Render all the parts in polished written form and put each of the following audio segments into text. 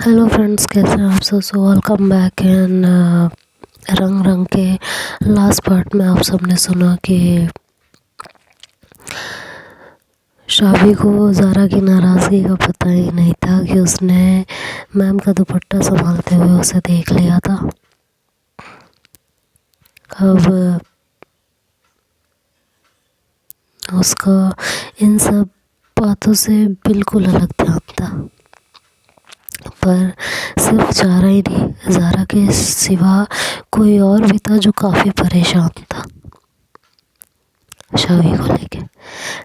Hello friends, कैसे हैं आप सब। सो वेलकम बैक इन रंग रंग के लास्ट पार्ट में आप सबने सुना कि शावी को ज़ारा की नाराज़गी का पता ही नहीं था कि उसने मैम का दुपट्टा संभालते हुए उसे देख लिया था। अब उसका इन सब बातों से बिल्कुल अलग ध्यान था, पर सिर्फ ज़ारा ही नहीं, ज़ारा के सिवा कोई और भी था जो काफ़ी परेशान था शावी को लेके।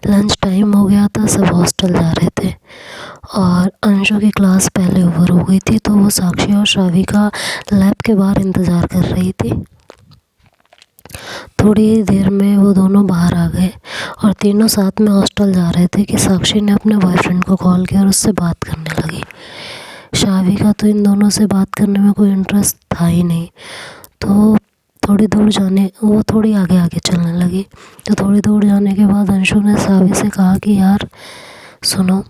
लंच टाइम हो गया था, सब हॉस्टल जा रहे थे और अंशु की क्लास पहले ओवर हो गई थी, तो वो साक्षी और शावी का लैब के बाहर इंतज़ार कर रही थी। थोड़ी देर में वो दोनों बाहर आ गए और तीनों साथ में हॉस्टल जा रहे थे कि साक्षी ने अपने बॉयफ्रेंड को कॉल किया और उससे बात करने लगी। शावी का तो इन दोनों से बात करने में कोई इंटरेस्ट था ही नहीं, तो थोड़ी दूर जाने वो थोड़ी आगे आगे चलने लगी। तो थोड़ी दूर जाने के बाद अंशु ने शावी से कहा कि यार सुनो,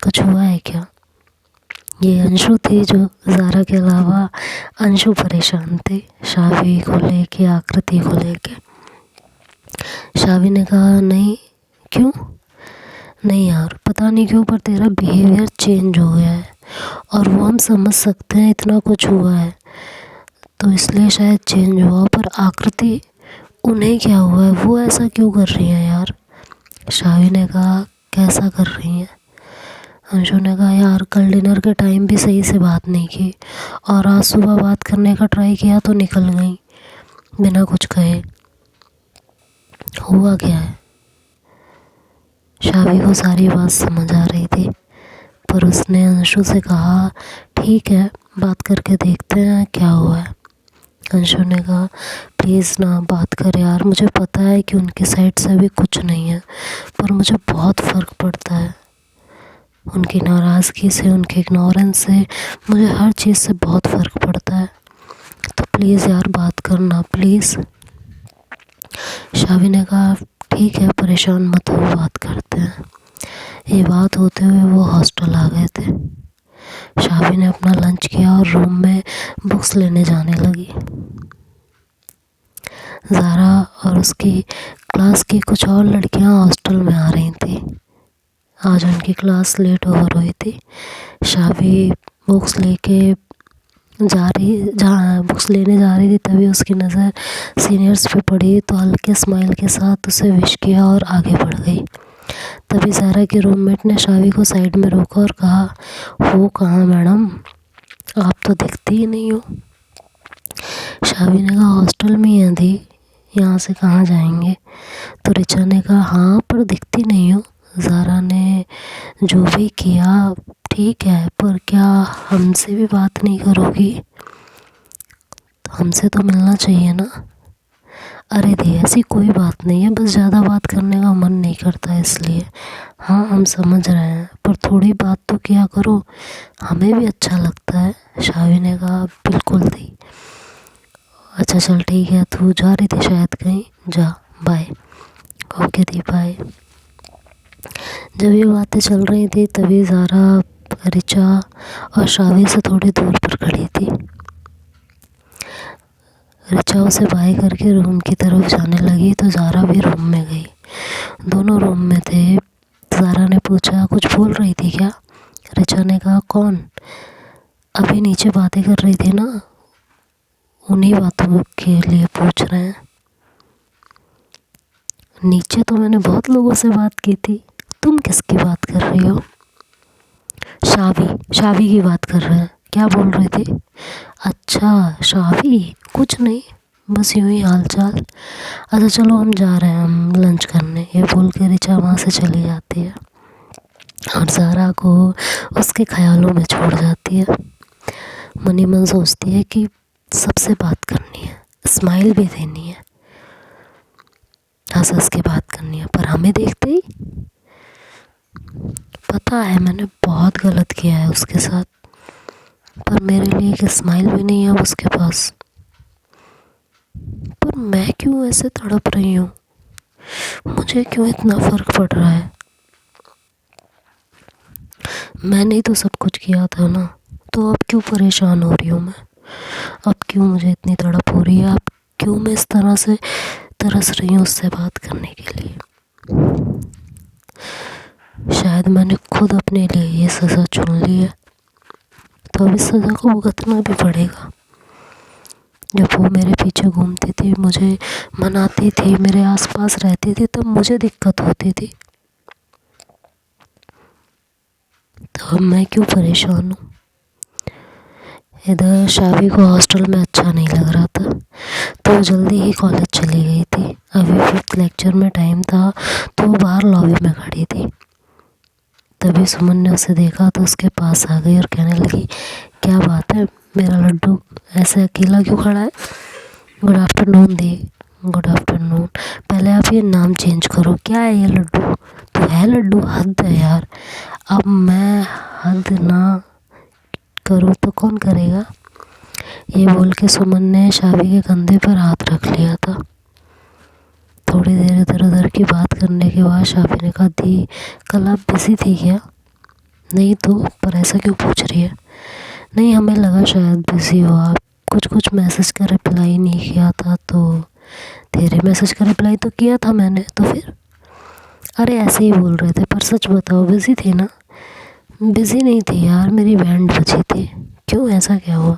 कुछ हुआ है क्या। ये अंशु थी जो ज़ारा के अलावा अंशु परेशान थी शावी को लेके, आकृति को लेके। शावी ने कहा नहीं। क्यों? नहीं यार, पता नहीं क्यों, पर तेरा बिहेवियर चेंज हो गया है और वो हम समझ सकते हैं, इतना कुछ हुआ है तो इसलिए शायद चेंज हुआ, पर आकृति उन्हें क्या हुआ है, वो ऐसा क्यों कर रही है यार। शावी ने कहा कैसा कर रही हैं। अंशु ने कहा यार कल डिनर के टाइम भी सही से बात नहीं की और आज सुबह बात करने का ट्राई किया तो निकल गई बिना कुछ कहे। हुआ क्या है। शावी को सारी बात समझ आ रही थी, पर उसने अंशु से कहा ठीक है, बात करके देखते हैं क्या हुआ है। अंशु ने कहा प्लीज़ ना बात कर यार, मुझे पता है कि उनकी साइड से भी कुछ नहीं है, पर मुझे बहुत फ़र्क पड़ता है उनकी नाराज़गी से, उनके इग्नोरेंस से, मुझे हर चीज़ से बहुत फ़र्क पड़ता है, तो प्लीज़ यार बात करना प्लीज़। शावी ने कहा ठीक है, परेशान मत हो, बात करते हैं। ये बात होते हुए वो हॉस्टल आ गए थे। शावी ने अपना लंच किया और रूम में बुक्स लेने जाने लगी। ज़ारा और उसकी क्लास की कुछ और लड़कियां हॉस्टल में आ रही थी। आज उनकी क्लास लेट ओवर हुई थी। शावी बुक्स लेके बुक्स लेने जा रही थी, तभी उसकी नज़र सीनियर्स पे पड़ी, तो हल्के स्माइल के साथ उसे विश किया और आगे बढ़ गई। तभी ज़ारा की रूममेट ने शावी को साइड में रोका और कहा हो कहाँ मैडम, आप तो दिखती ही नहीं हो। शावी ने कहा हॉस्टल में ही दी, यहाँ से कहाँ जाएंगे। तो रिचा ने कहा हाँ, पर दिखती नहीं हो। ज़ारा ने जो भी किया ठीक है, पर क्या हमसे भी बात नहीं करोगी। तो हमसे तो मिलना चाहिए ना। अरे दी ऐसी कोई बात नहीं है, बस ज़्यादा बात करने का मन नहीं करता इसलिए। हाँ हम समझ रहे हैं, पर थोड़ी बात तो किया करो, हमें भी अच्छा लगता है। शावी ने कहा बिल्कुल दी। अच्छा चल ठीक है, तू जा रही थी शायद कहीं, जा बाय। ओके दी बाय। जब ये बातें चल रही थी तभी ज़ारा रिचा और शावी से थोड़ी दूर पर खड़ी थी। रिचा उसे बाय करके रूम की तरफ जाने लगी, तो ज़ारा भी रूम में गई। दोनों रूम में थे। ज़ारा ने पूछा कुछ बोल रही थी क्या। रिचा ने कहा कौन, अभी नीचे बातें कर रही थी ना, उन्हीं बातों के लिए पूछ रहे हैं। नीचे तो मैंने बहुत लोगों से बात की थी, तुम किसकी बात कर रही हो। शावी की बात कर रहे हैं। क्या बोल रही थी। अच्छा शावी, कुछ नहीं, बस यूं ही हाल चाल। अच्छा चलो हम जा रहे हैं, हम लंच करने, ये बोल के रिचा वहाँ से चली जाती है और ज़ारा को उसके ख्यालों में छोड़ जाती है। मनी मन सोचती है कि सबसे बात करनी है, स्माइल भी देनी है, हंस हंस के बात करनी है, पर हमें देखते ही पता है मैंने बहुत गलत किया है उसके साथ, पर मेरे लिए एक स्माइल भी नहीं है उसके पास। पर मैं क्यों ऐसे तड़प रही हूँ, मुझे क्यों इतना फ़र्क पड़ रहा है। मैंने ही तो सब कुछ किया था ना, तो अब क्यों परेशान हो रही हूँ मैं, अब क्यों मुझे इतनी तड़प हो रही है, अब क्यों मैं इस तरह से तरस रही हूँ उससे बात करने के लिए। शायद मैंने खुद अपने लिए ये सज़ा चुन ली है, तो अब इस सज़ा को भुगतना भी पड़ेगा। जब वो मेरे पीछे घूमती थी, मुझे मनाती थी, मेरे आसपास रहती थी, तब मुझे दिक्कत होती थी, तो अब मैं क्यों परेशान हूँ। इधर शावी को हॉस्टल में अच्छा नहीं लग रहा था, तो वो जल्दी ही कॉलेज चली गई थी। अभी 5th लेक्चर में टाइम था, तो वो बाहर लॉबी में खड़ी थी। तभी सुमन ने उसे देखा तो उसके पास आ गई और कहने लगी, क्या बात है मेरा लड्डू, ऐसे अकेला क्यों खड़ा है। गुड आफ्टरनून दी। Good afternoon. पहले आप ये नाम चेंज करो, क्या है ये लड्डू, तो है लड्डू, हद है यार। अब मैं हद ना करूँ तो कौन करेगा। ये बोल के सुमन ने शावी के कंधे पर हाथ रख लिया था। थोड़ी देर इधर उधर की बात करने के बाद शावी ने कहा, दी कल आप बिज़ी थी क्या। नहीं तो, पर ऐसा क्यों पूछ रही है। नहीं, हमें लगा शायद बिज़ी हो आप, कुछ मैसेज का रिप्लाई नहीं किया था, तो तेरे मैसेज का रिप्लाई तो किया था मैंने, तो फिर। अरे ऐसे ही बोल रहे थे, पर सच बताओ बिज़ी थी ना। बिज़ी नहीं थी यार, मेरी बैंड बजी थी। क्यों, ऐसा क्या हुआ।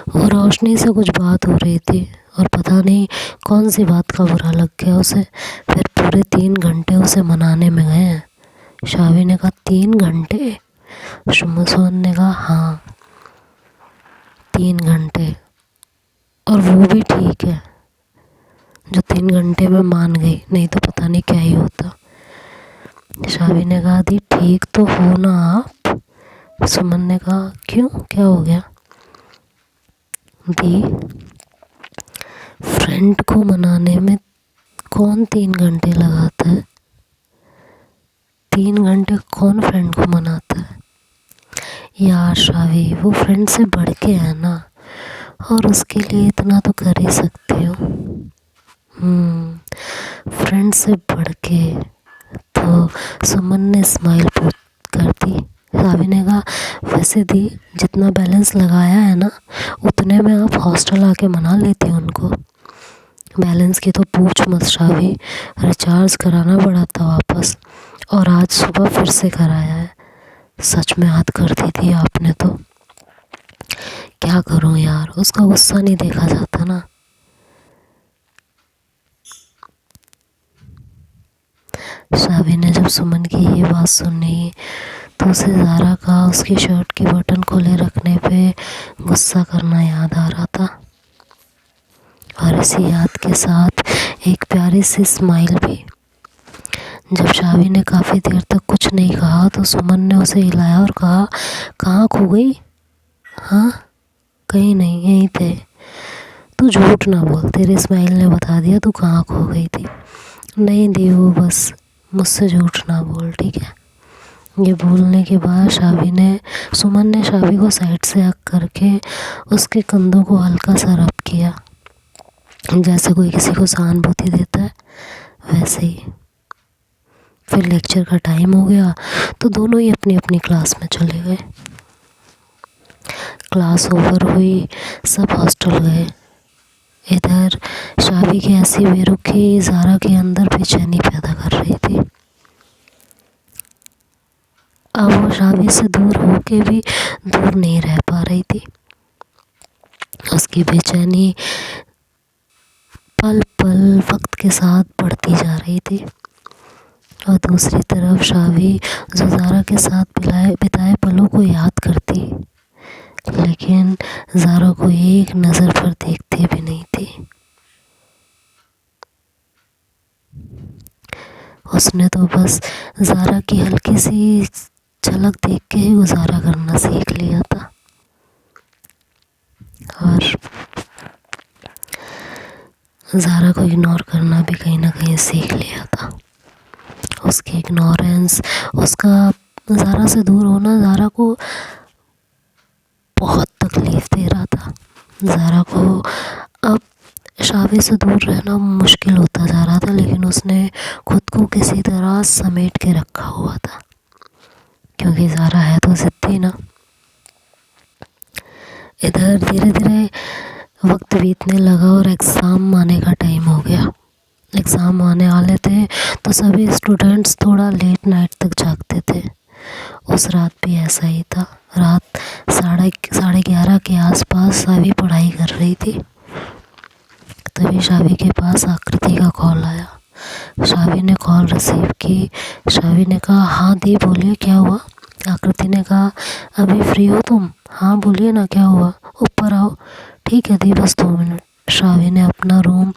वो रोशनी से कुछ बात हो रही थी और पता नहीं कौन सी बात का बुरा लग गया उसे। फिर पूरे 3 घंटे उसे मनाने में गए हैं। शावी ने कहा, 3 घंटे। सुमन ने कहा, हाँ 3 घंटे। और वो भी ठीक है जो 3 घंटे में मान गई, नहीं तो पता नहीं क्या ही होता। शावी ने कहा, दी ठीक तो हो ना आप। सुमन ने कहा, क्यों, क्या हो गया। दी, फ्रेंड को मनाने में कौन 3 घंटे लगाता है। 3 घंटे कौन फ्रेंड को मनाता है यार। शावी, वो फ्रेंड से बढ़ के है ना, और उसके लिए इतना तो कर ही सकती हो। फ्रेंड से बढ़ के। तो सुमन ने स्माइल कर दी। शावी ने कहा, वैसे दी जितना बैलेंस लगाया है ना, उतने में आप हॉस्टल आके मना लेती हो उनको। बैलेंस की तो पूछ मत शावी, रिचार्ज कराना पड़ा था वापस, और आज सुबह फिर से कराया है। सच में हद कर दी थी आपने तो। क्या करूं यार, उसका गुस्सा नहीं देखा जाता ना। शावी ने जब सुमन की ये बात सुनी तो उसे ज़ारा का उसकी शर्ट की बटन खोले रखने पे गुस्सा करना याद आ रहा था, और इसी याद के साथ एक प्यारी सी स्माइल भी। जब शावी ने काफ़ी देर तक कुछ नहीं कहा तो सुमन ने उसे हिलाया और कहा, कहाँ खो गई। हाँ, कहीं नहीं, यहीं थे। तू झूठ ना बोल, तेरी स्माइल ने बता दिया तू कहाँ खो गई थी। नहीं दी, वो बस मुझसे झूठ ना बोल, ठीक है। ये बोलने के बाद सुमन ने शावी को साइड से हक करके उसके कंधों को हल्का सा रब किया, जैसे कोई किसी को सहानुभूति देता है वैसे ही। फिर लेक्चर का टाइम हो गया तो दोनों ही अपनी अपनी क्लास में चले गए। क्लास ओवर हुई, सब हॉस्टल गए। इधर शावी की ऐसी बेरुखी ज़ारा के अंदर बेचैनी पैदा कर रही थी। अब वो शावी से दूर होके भी दूर नहीं रह पा रही थी। उसकी बेचैनी पल पल वक्त के साथ बढ़ती जा रही थी। और दूसरी तरफ शावी जो ज़ारा के साथ बिताए पलों को याद करती, लेकिन ज़ारा को एक नज़र पर देखती भी नहीं थी। उसने तो बस ज़ारा की हल्की सी झलक देख के ही गुजारा करना सीख लिया था, और ज़ारा को इग्नोर करना भी कहीं ना कहीं सीख लिया था। उसकी इग्नोरेंस, उसका ज़ारा से दूर होना ज़ारा को बहुत तकलीफ़ दे रहा था। ज़ारा को अब शावी से दूर रहना मुश्किल होता जा रहा था, लेकिन उसने खुद को किसी तरह समेट के रखा हुआ था, क्योंकि ज़ारा है तो ज़िद्दी ना। इधर धीरे धीरे वक्त बीतने लगा और एग्ज़ाम आने का टाइम हो गया। एग्ज़ाम आने वाले थे तो सभी स्टूडेंट्स थोड़ा लेट नाइट तक जागते थे। उस रात भी ऐसा ही था। रात 11:30 के आसपास शावी पढ़ाई कर रही थी। तभी शावी के पास आकृति का कॉल आया। शावी ने कॉल रिसीव की। शावी ने कहा, हाँ दी बोलिए, क्या हुआ? आकृति ने कहा, अभी फ्री हो तुम? हाँ बोलिए ना, क्या हुआ? ऊपर आओ। ठीक है दी, बस 2 मिनट। शावी ने अपना रूम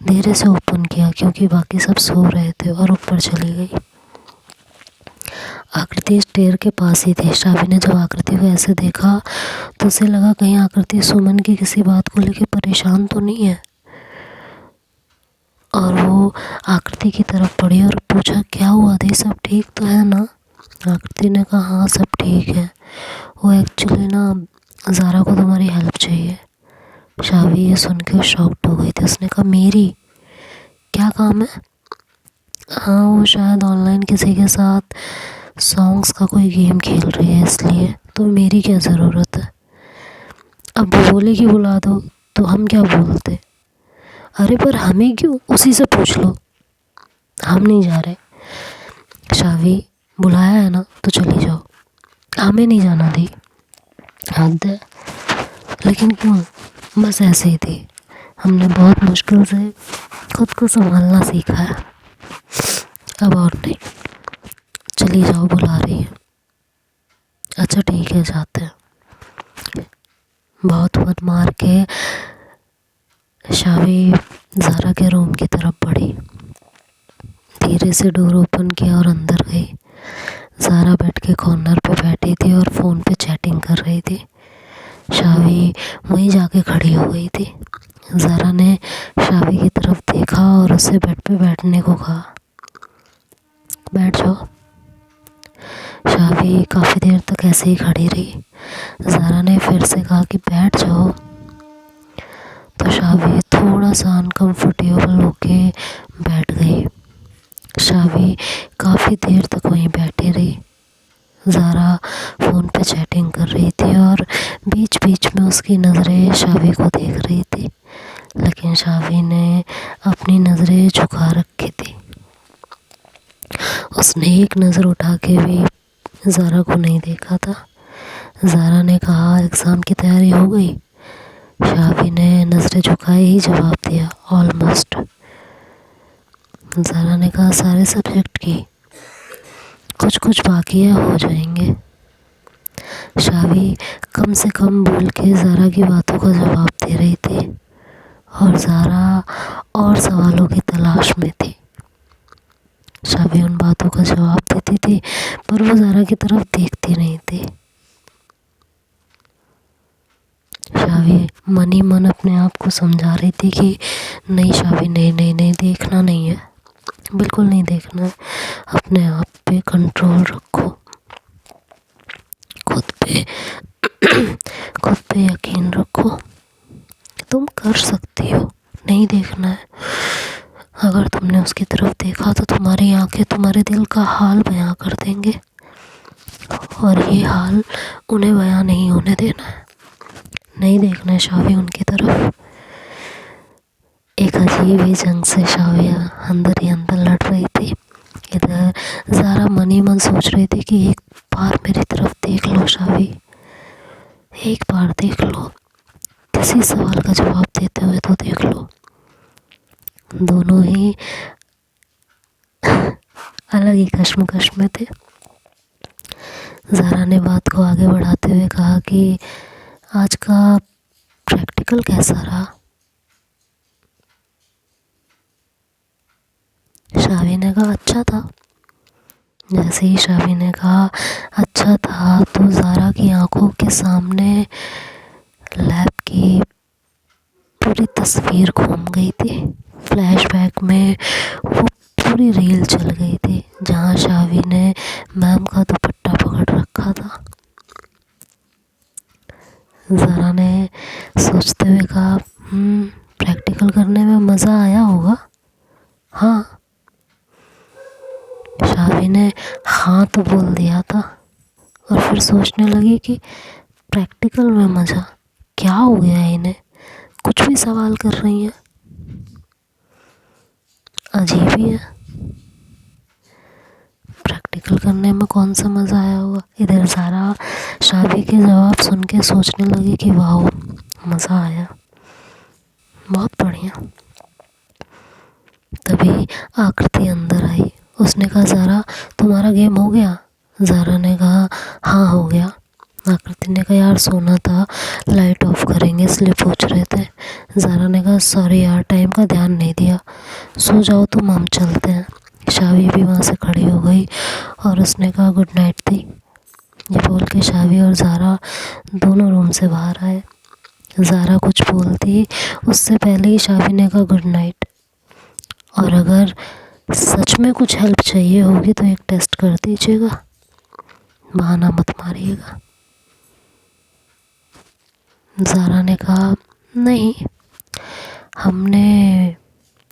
धीरे से ओपन किया क्योंकि बाकी सब सो रहे थे और ऊपर चली गई। आकृति स्टेयर के पास ही थी। शावी ने जब आकृति को ऐसे देखा तो उसे लगा कहीं आकृति सुमन की किसी बात को लेकर परेशान तो नहीं है, और वो आकृति की तरफ बढ़ी और पूछा, क्या हुआ दी, सब ठीक तो है ना? आकृति ने कहा, हाँ सब ठीक है। वो एक्चुअली ना ज़ारा को तुम्हारी हेल्प चाहिए। शावी ये सुन के शॉक्ड हो गई थी। उसने कहा, मेरी? क्या काम है? हाँ वो शायद ऑनलाइन किसी के साथ सॉन्ग्स का कोई गेम खेल रही है इसलिए। तो मेरी क्या ज़रूरत है? अब वो बोले कि बुला दो तो हम क्या बोलते? अरे पर हमें क्यों, उसी से पूछ लो। हम नहीं जा रहे। शावी बुलाया है ना तो चली जाओ। हमें नहीं जाना दी। हद है। लेकिन क्यों? बस ऐसे ही थी। हमने बहुत मुश्किल से खुद को संभालना सीखा है, अब और नहीं। चली जाओ, बुला रही है। अच्छा ठीक है, जाते हैं। बहुत मत मार के शावी ज़ारा के रूम की तरफ बढ़ी। धीरे से डोर ओपन किया और अंदर गई। ज़ारा बेड के कॉर्नर पे बैठी थी और फ़ोन पे चैटिंग कर रही थी। शावी वहीं जाके खड़ी हो गई थी। ज़ारा ने शावी की तरफ देखा और उसे बेड पे बैठने को कहा। बैठ जाओ। शावी काफ़ी देर तक ऐसे ही खड़ी रही। ज़ारा ने फिर से कहा कि बैठ जाओ, तो शावी थोड़ा सा अनकंफर्टेबल होके बैठ गई। शावी काफ़ी देर तक वहीं बैठी रही। ज़ारा फ़ोन पे चैटिंग कर रही थी और बीच बीच में उसकी नज़रें शावी को देख रही थी, लेकिन शावी ने अपनी नज़रें झुका रखी थी। उसने एक नज़र उठा के भी ज़ारा को नहीं देखा था। ज़ारा ने कहा, एग्ज़ाम की तैयारी हो गई? शावी ने नज़रें झुकाए ही जवाब दिया, ऑलमोस्ट। ज़ारा ने कहा, सारे सब्जेक्ट की? कुछ कुछ बाकी है, हो जाएंगे। शावी कम से कम बोल के ज़ारा की बातों का जवाब दे रही थी और ज़ारा और सवालों की तलाश में थी। शावी उन बातों का जवाब देती थी पर वो ज़ारा की तरफ देखती नहीं थी। शावी मन ही मन अपने आप को समझा रही थी कि नहीं शावी, नहीं नहीं नहीं, देखना नहीं है, बिल्कुल नहीं देखना है। अपने आप पे कंट्रोल रखो, खुद पे यकीन रखो। तुम कर सकती हो, नहीं देखना है। अगर तुमने उसकी तरफ देखा तो तुम्हारी आंखें तुम्हारे दिल का हाल बयां कर देंगे, और ये हाल उन्हें बयां नहीं होने देना है। नहीं देखना है शावी उनकी तरफ। एक अजीब ही जंग से शावी अंदर ही अंदर लड़ रही थी। इधर ज़ारा मन ही मन सोच रही थी कि एक बार मेरी तरफ देख लो शावी, एक बार देख लो, किसी सवाल का जवाब देते हुए तो देख लो। दोनों ही अलग ही कश्मकश में थे। ज़ारा ने बात को आगे बढ़ाते हुए कहा कि आज का प्रैक्टिकल कैसा रहा? शावी ने कहा, अच्छा था। जैसे ही शावी ने कहा अच्छा था तो ज़ारा की आंखों के सामने लैब की पूरी तस्वीर घूम गई थी। फ्लैशबैक में वो पूरी रील चल गई थी जहाँ शावी ने मैम का दुपट्टा पकड़ रखा था। ज़ारा ने सोचते हुए कहा, प्रैक्टिकल करने में मज़ा आया होगा? हाँ। शावी ने हाँ तो बोल दिया था और फिर सोचने लगी कि प्रैक्टिकल में मज़ा, क्या हो गया है इन्हें, कुछ भी सवाल कर रही हैं, अजीब ही है। प्रैक्टिकल करने में कौन सा मज़ा आया होगा। इधर ज़ारा शादी के जवाब सुन के सोचने लगी कि वाह मज़ा आया, बहुत बढ़िया। तभी आकृति अंदर आई। उसने कहा ज़ारा तुम्हारा गेम हो गया। ज़ारा ने कहा हाँ हो गया। आकृति ने कहा यार सोना था, लाइट ऑफ करेंगे इसलिए पूछ रहे थे। ज़ारा ने कहा सॉरी यार टाइम का ध्यान नहीं दिया, सो जाओ तुम हम चलते हैं। शावी भी वहाँ से खड़ी हो गई और उसने कहा गुड नाइट थी। ये बोल के शावी और ज़ारा दोनों रूम से बाहर आए। ज़ारा कुछ बोलती उससे पहले ही शावी ने कहा गुड नाइट, और अगर सच में कुछ हेल्प चाहिए होगी तो एक टेस्ट कर दीजिएगा, बहाना मत मारिएगा। ज़ारा ने कहा नहीं, हमने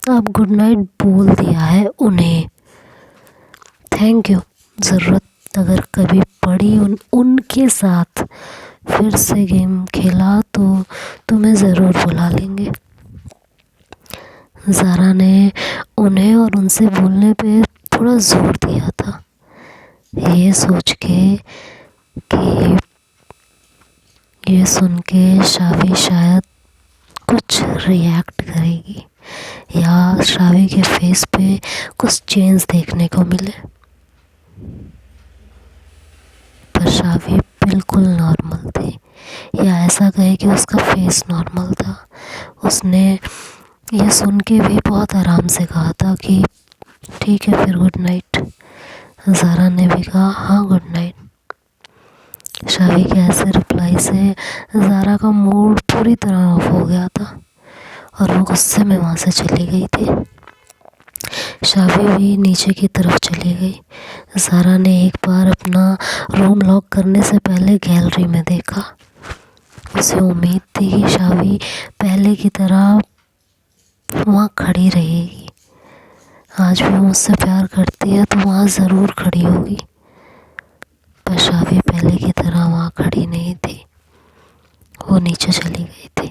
अब गुड नाइट बोल दिया है उन्हें, थैंक यू। ज़रूरत अगर कभी पड़ी उनके साथ फिर से गेम खेला तो तुम्हें ज़रूर बुला लेंगे। ज़ारा ने उन्हें और उनसे बोलने पे थोड़ा ज़ोर दिया था, ये सोच के कि ये सुन के शावी शायद कुछ रिएक्ट करेगी या शावी के फेस पे कुछ चेंज देखने को मिले, पर शावी बिल्कुल नॉर्मल थी, या ऐसा कहे कि उसका फेस नॉर्मल था। उसने ये सुन के भी बहुत आराम से कहा था कि ठीक है फिर गुड नाइट। ज़ारा ने भी कहा हाँ गुड नाइट। शावी के ऐसे रिप्लाई से ज़ारा का मूड पूरी तरह ऑफ हो गया था और वो गुस्से में वहाँ से चली गई थी। शावी भी नीचे की तरफ चली गई। ज़ारा ने एक बार अपना रूम लॉक करने से पहले गैलरी में देखा। उसे उम्मीद थी कि शावी पहले की तरह वहाँ खड़ी रहेगी, आज भी मुझसे प्यार करती है तो वहाँ ज़रूर खड़ी होगी, पर शावी पहले की तरह वहाँ खड़ी नहीं थी, वो नीचे चली गई थी।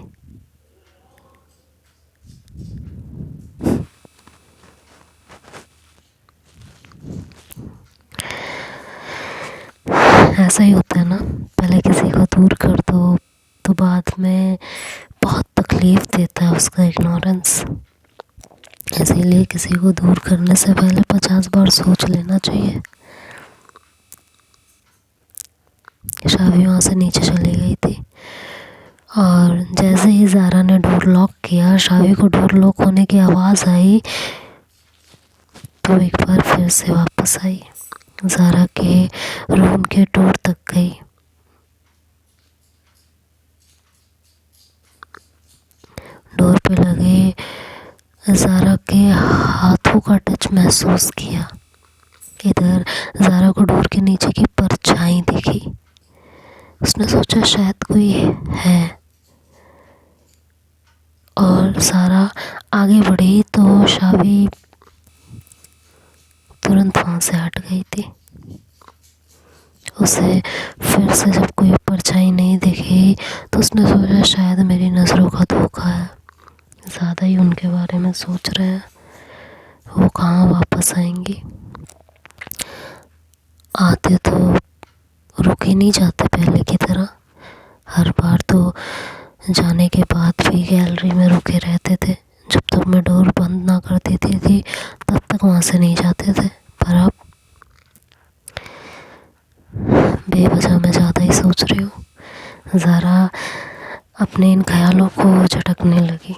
ऐसा ही होता है ना, पहले किसी को दूर कर दो तो बाद में बहुत तकलीफ़ देता है उसका इग्नोरेंस। इसीलिए किसी को दूर करने से पहले 50 बार सोच लेना चाहिए। शावी वहाँ से नीचे चली गई थी और जैसे ही ज़ारा ने डोर लॉक किया, शावी को डोर लॉक होने की आवाज़ आई तो एक बार फिर से वापस आई। ज़ारा के रूम के डोर तक गई। डोर पे लगे ज़ारा के हाथों का टच महसूस किया। इधर ज़ारा को डोर के नीचे की परछाई दिखी। उसने सोचा शायद कोई है और ज़ारा आगे बढ़ी तो शावी तुरंत वहाँ से हट गई थी। उसे फिर से जब कोई परछाई नहीं दिखी तो उसने सोचा शायद मेरी नज़रों का धोखा है, ज़्यादा ही उनके बारे में सोच रहे हैं, वो कहाँ वापस आएंगी। आते तो रुक ही नहीं जाते पहले की तरह, हर बार तो जाने के बाद भी गैलरी में रुके रहते थे। जब तक मैं डोर बंद ना कर देती थी तब तक वहाँ से नहीं जाते थे, पर अब बेवजह मैं ज़्यादा ही सोच रही हूँ। ज़ारा अपने इन ख्यालों को झटकने लगी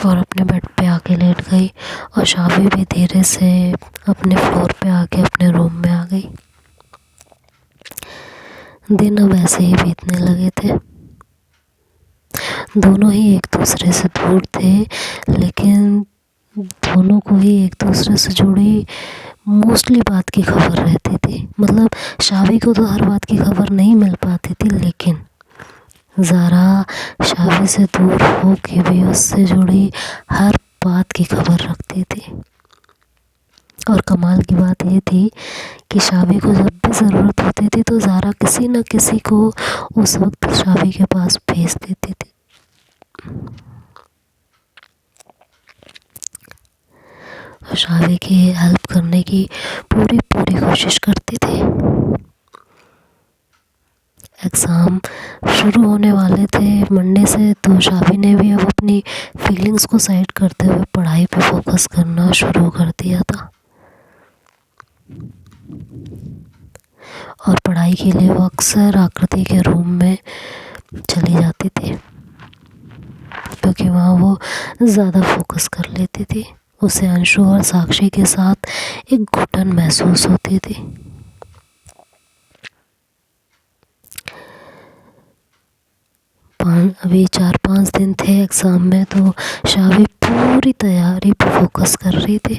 और अपने बेड पे आके लेट गई और शावी भी धीरे से अपने फ्लोर पे आके अपने रूम में आ गई। दिन अब ऐसे ही बीतने लगे थे। दोनों ही एक दूसरे से दूर थे, लेकिन दोनों को ही एक दूसरे से जुड़ी मोस्टली बात की खबर रहती थी। मतलब शावी को तो हर बात की खबर नहीं मिल पाती थी, लेकिन ज़ारा शावी से दूर हो के भी उससे जुड़ी हर बात की खबर रखती थी और कमाल की बात ये थी कि शावी को जब भी ज़रूरत होती थी तो ज़ारा किसी न किसी को उस वक्त शावी के पास भेज देती थी। और शावी की हेल्प करने की पूरी कोशिश करती थी। एग्ज़ाम शुरू होने वाले थे मंडे से, तो शावी ने भी अब अपनी फीलिंग्स को साइड करते हुए पढ़ाई पे फोकस करना शुरू कर दिया था। और पढ़ाई के लिए वो अक्सर आकृति के रूम में चली जाती थी, क्योंकि वहाँ वो ज़्यादा फोकस कर लेती थी। उसे अंशु और साक्षी के साथ एक घुटन महसूस होती थी। अभी 4-5 दिन थे एग्ज़ाम में, तो शावी पूरी तैयारी पर फोकस कर रही थी।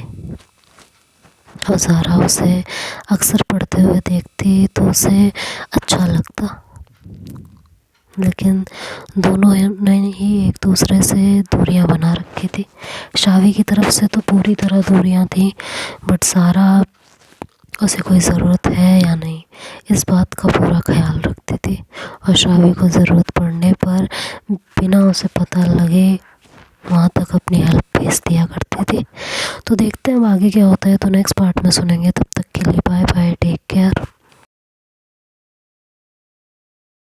और ज़ारा उसे अक्सर पढ़ते हुए देखती तो उसे अच्छा लगता, लेकिन दोनों ने ही एक दूसरे से दूरियां बना रखी थी। शावी की तरफ से तो पूरी तरह दूरियां थी, बट ज़ारा उसे कोई ज़रूरत है या नहीं इस बात का पूरा ख्याल रखती थी। और शावी को ज़रूरत पड़ने पर बिना उसे पता लगे वहाँ तक अपनी हेल्प भेज दिया करती थी। तो देखते हैं अब आगे क्या होता है, तो नेक्स्ट पार्ट में सुनेंगे। तब तक के लिए बाय बाय, टेक केयर।